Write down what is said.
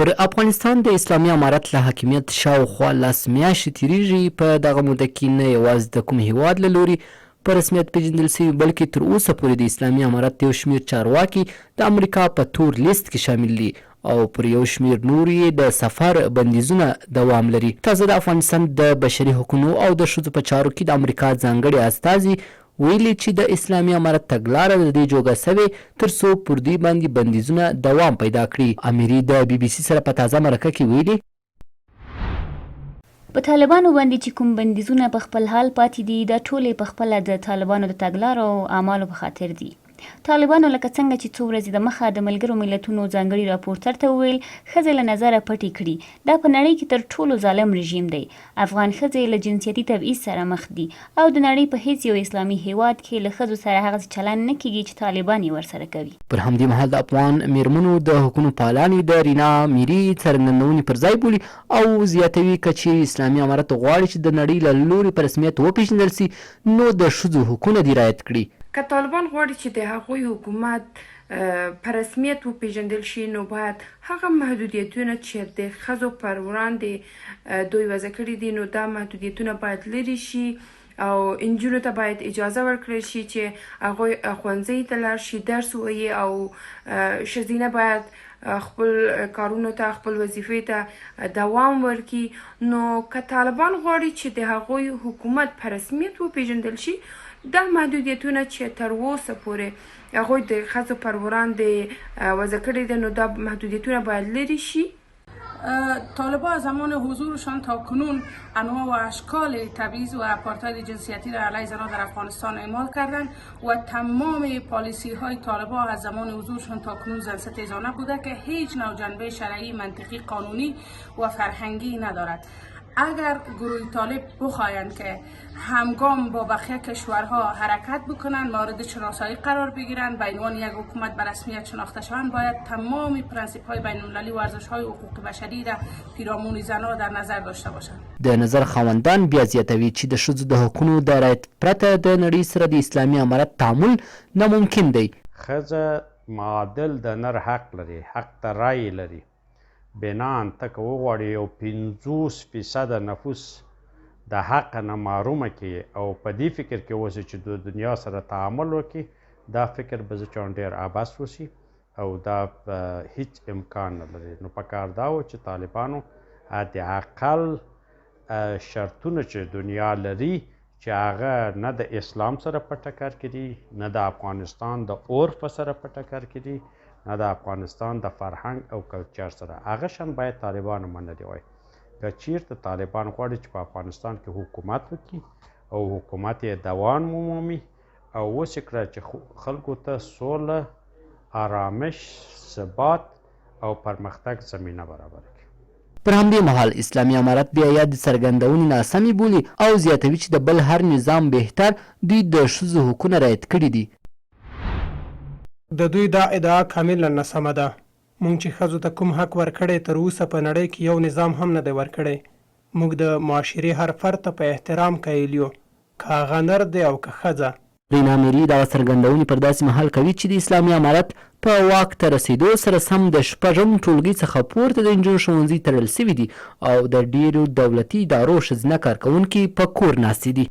پر افغانستان د اسلامي امارت له حاکمیت شاوخوا 10 میاشتې تیریږي. په دغه موده کې نه یوازې د کوم هیواد له لوري په رسمیت پیژندل شوي بلکې تر اوسه پورې د اسلامي امارت یو شمېر چارواکي د امریکا په تور لیست کې شامل دي او پر یو شمېر نور یې د سفر بندیزونه دوام لري. تازه د افغانستان د بشري حقونو او د ښځو په چارو کې د امریکا ځانګړي استازي ویلي چې د اسلامي امارت تګلاره د دې جوګه سوې تر څو پر دوی باندې بندیزونه دوام پیدا کړي. امیري د بي بي سي سره په تازه مرکه کې ویلي په طالبانو باندې چې کوم بندیزونه په خپل حال پاتې دي دا ټولې په خپله د طالبانو د تګلارو او اعمالو په خاطر دي. طالبانو لکه څنګه چې څو ورځې د مخه د ملګرو ملتونو ځانګړي راپورټر ته وویل ښځې له نظره پټې کړي. دا په نړۍ کې تر ټولو ظالم رژیم دی. افغان ښځې له جنسیتي تبعیض سره مخ دي او د نړۍ په هیڅ یو اسلامي هیواد کې له ښځو سره هغسې چلند نه کیږي چې طالبان یې ورسره کوي. پر همدې مهال د افغان میرمنو د حقونو پالانې د رینا میري څرګندونې پر ځای بولي او زیاتوي که چیرې اسلامي امارت غواړي چې د نړۍ له لوري په رسمیت وپېژندل سي نو د ښځو حقونه دې رعایت کړي. که طالبان غواړي چې د هغوی حکومت په رسمیت وپېژندل شي نو باید هغه محدودیتونه چې د ښځو پر وړاندې دوی وضع کړي دي نو دا محدودیتونه باید لرې شي او نجونو ته باید اجازه ورکړل شي چې هغوی ښوونځي ته لاړ شي درس ووایي او ښځینه باید خپل کارونو ته خپل وظیفې ته دوام ورکړي. نو که طالبان غواړي چې د هغوی حکومت په رسمیت وپېژندل شي دا محدودیتونه چې تر اوسه پورې هغوی د ښځو پر وړاندې وضع کړي دي نو دا محدودیتونه باید لرې شي. طالبان زمان حضورشان تا کنون انواع و اشکال تبعیض و آپارتاید جنسیتی را علیه زنان در افغانستان اعمال کردند و تمام پالیسی های طالبان از زمان حضورشان تا کنون زنستیزانه بوده که هیچ نوع جنبه شرعی، منطقی، قانونی و فرهنگی ندارد. اگر گروه طالب بخواهند که همگام با بقیه کشورها حرکت بکنند مورد شناسایی قرار بگیرند به عنوان یک حکومت به رسمیت شناخته شوند باید تمام پرنسیپ های بین المللی و ارزش های حقوق بشری را پیرامون زنان در نظر داشته باشند. د نظر خاوندان بیا زیاتوي چې د ښځو د حقونو د رعایت پرته د نړۍ سره د اسلامي امارت تعامل ناممکن دی. ښځه معادل د نر حق لري، حق ته رای لري. بنان ته که وغواړي یو 50% نفوس د حق نه محرومه کړي او په دې فکر کې اوسي چې د دنیا سره تعامل وکړي دا فکر به زه چون ډېر عبث وشي او دا هیڅ امکان نه لري. نو پکار دا و چې طالبانو حداقل شرطونه چې دنیا لري چې هغه نه د اسلام سره په ټکر کې دي نه د افغانستان د عرف سره په ټکر کې دي نه د افغانستان د فرهنګ او کلچر سره هغه شان باید طالبانو منلي وای. که چیرته طالبان غواړي چې په افغانستان کې حکومت وکړي او حکومت یې دوام ومومي او وسې کړه چې خلکو ته سوله، آرامش، ثبات او پرمختګ زمینه برابر کړي. پر همدې مهال اسلامي امارت بیا یا د څرګندونې ناسمې بولي او زیاتوي چې د بل هر نظام بهتر دوی د ښځو حقونه رعایت کړي دي. د دوی دا ادعا کاملا ناسمه ده. موږ چې ښځو ته کوم حق ورکړی تر اوسه په نړۍ کې یو نظام هم نه دی ورکړی. موږ د معاشرې هر فرد ته په احترام قایل یو، که هغه نر دی او که ښځه. رینا میري دغه څرګندونې پر داسې مهال کوي چې د اسلامي امارت په واک ته رسېدو سره سم د 6م ټولګي څخه پورته د نجونو ښوونځي تړل سوي دي او د ډېرو دولتي ادارو ښځینه کارکوونکي په کور ناستې دي.